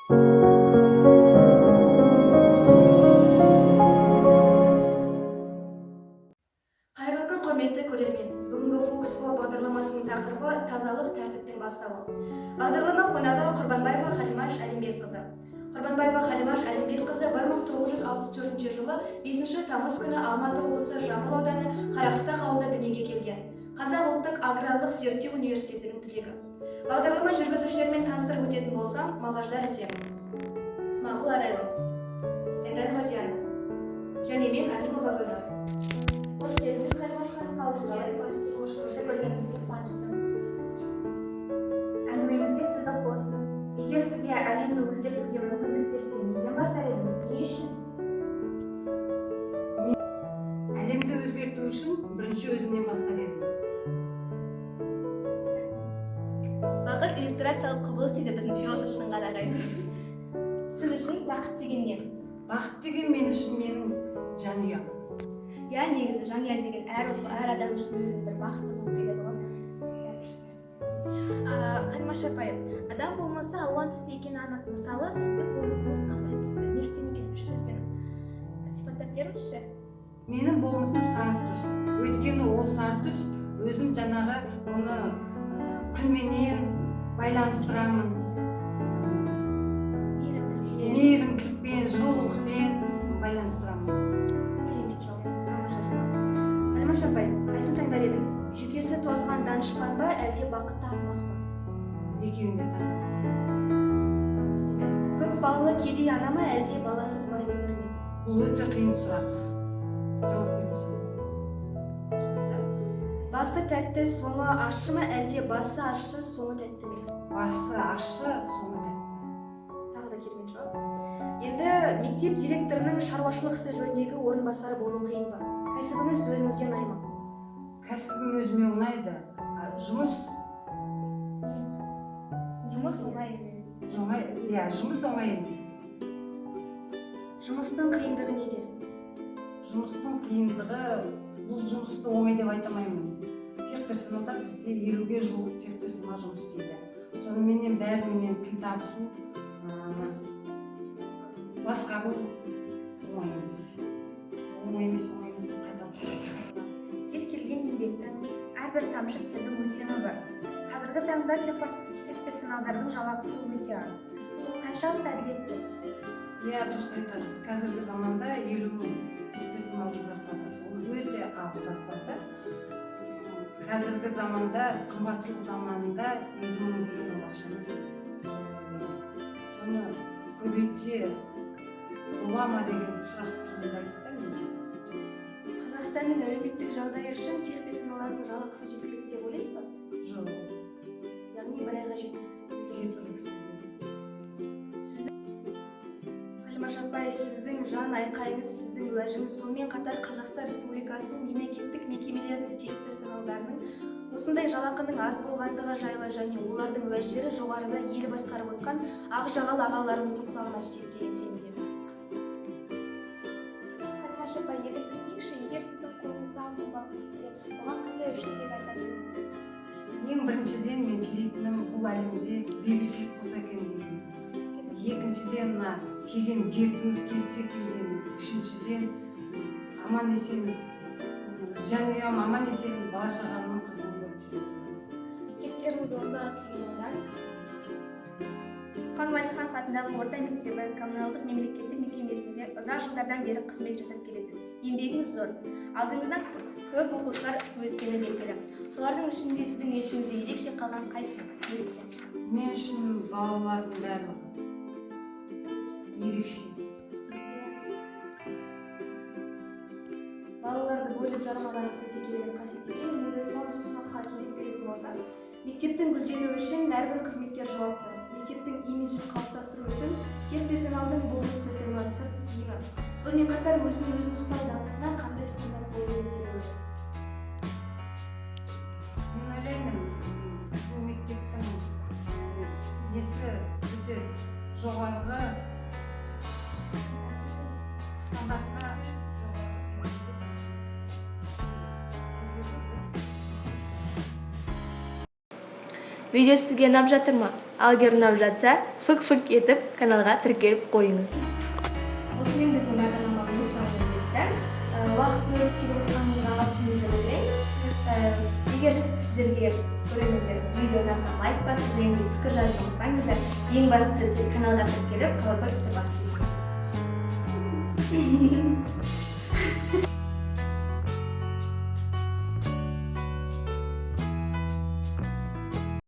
Қайырлы күн, құрметті көрермен. Бүгінгі Focus Flow бағдарламасының тақырыбы тазалық тәртіптің бастауы. Бағдарлама қонағы Құрбанбаева Халимаш Әлімбекқызы. Құрбанбаева Халимаш Әлімбекқызы 1964 жылы 5 тамыз күні Алматы облысы Жамбыл ауданы Қарақыстақ ауылында дүниеге келген. Қазақ ұлттық аграрлық зерттеу университетінің түлегі. Бағдарлама жүргізушілермен таныстырып өтетін болсам, Малғаждар Әсем, Смағұл Арайлы, Эденова Диана және мен Алимова Гүлнар. Қош келдіңіз, Халимаш ханым. Қош көргеніңізге қуаныштымыз. Әңгімемізге тізіп болсын. Егер сізге әлемді өзгертуге мүмкіндік берсе, неден бастар едіңіз? Не үшін? Әлемді өзгерту үшін бірінші өзімнен бастар едім. Бақыт иллюстрациялық құбылыс дейді біздің философ Шыңғар ағайымыз. Сіз үшін бақыт деген не? Бақыт деген мен үшін менің жанұям. Я негізі жанұя деген әр адам үшін өзінің бір бақыты болып келеді ғой. Халимаш апай, адам болмысы алуан түсті екені анық. Мысалы, сіздің болмысыңыз қандай түсті? Неліктен екен бір сөзбен сипаттап беріңізші? Менің болмысым сары түс. Өйткені ол сары түс өзім жаңағы оны күнменен байланыстырамын. Мейірімділікпен, жылулықпен байланыстырамын. Халимаш апай, қайсын таңдар едіңіз? Жүйкесі тозған данышпан ба, әлде бақытты ақымақ па? Екеуін де таңдаймыз. Көп балалы кедей ана ма, әлде баласыз ба өмірмен? Бұл өте қиын сұрақ. Жауап беріңіз. Басы тәтті, соңы ащы ма, әлде басы ащы, соңы тәтті ме? Басы ащы, соңы тәтті. Тағы да керемет жауап. Енді мектеп директорының шаруашылық ісі жөніндегі орынбасары болу қиын ба? Кәсібіңіз өзіңізге ұнай ма? Кәсібім өзіме ұнайды. Жұмыс оңай емес. Жұмыс оңай емес. Жұмыстың қиындығы неде? Жұмыстың қиындығы, бұл жұмысты оңай деп айтамаймын. Техперсоналда бізде 50-ге жуық техперсонал жұмыс істейді. Соныменен бәріменен тіл табысу, басқару оңай емес. Оңай емес. Кез келген еңбектің әрбір тамшы тердің өлшемі бар. Қазіргі таңда техперсоналдардың жалақысы өте аз. Бұл қаншалықты әділетті? Дұрыс айтасыз. Қазіргі заманда 50 мың техперсоналдың зарплатасы. Ол өте аз зарплата. Қазіргі заманда, қымбатшылық заманында 50 мың деген ол ақшамыз. Соны көбейтсе бола ма деген сұрақ туындайды. Қазақстанның әлеуметтік жағдайы үшін техперсоналдың жалақысы жеткілікті деп ойлайсыз ба? Жоқ. Яғни бір айға жеткіліксіз. Халимаш апай, сіздің жан айқайыңыз, сіздің уәжіңіз, сонымен қатар Қазақстан Республикасының мемлекеттік мекемелерінің техперсоналдарының осындай жалақының аз болғандығы жайлы және олардың уәждері жоғарыда ел басқарып отқан ақ жағалы ағаларымыздың құлағына жетеді деген сенімдеміз. Халимаш апай, елестетейікші, егер сіздің қолыңызға алтын балық түссе, оған қандай үш тілек айтар едіңіз? Ең біріншіден мен тілейтінім бұл әлемде бейбітшілік болса екен деген. Екіншіден келген дертіміз кетсе келген. Үшіншіден аман есен жанұям, аман есен бала шағамның қызын көріп жүрген. Тілектеріңіз орындалады деген ойлаңыз? Хан Уәлиханов атындағы орта мектебі коммуналдық мемлекеттік мекемесінде ұзақ жылдардан бері қызмет жасап келесіз. Еңбегіңіз зор. Алдыңыздан көп оқушылар өткені белгілі. Солардың ішінде сіздің есіңізде ерекше қалған қайсы? Неліктен? Мен үшін балалардың барлығы ерекше. Балаларды бөліп жармағаныңыз өте келген қасиет екен. Енді соңғы сұраққа кезек беретін болсақ, мектептің гүлденуі үшін әрбір қызметкер жауапты. Мектептің имиджін қалыптастыру үшін техперсоналдың болмысы, тілі, сырт киімі, сонымен қатар өзін ұстау дағдысына қандай стандарт болуы керек деп ойлайсыз? Мен ойлаймын, бұл мектептің несі өте жоғарғы стандартқа Видео сізге ұнап жатыр ма? Ал егер ұнап жатса, фык-фык етіп каналға тіркеліп қойыңыз. Осымен біздің бағдарламамыз соңына жетті. Уақыт бөліп келіп отырғаныңызға алғысымызды білдіреміз. Егер сіздерге көрермендер видео ұнаса лайк басып және де пікір жазуды ұмытпаңыздар. Ең бастысы каналға тіркеліп колокольчикті басып.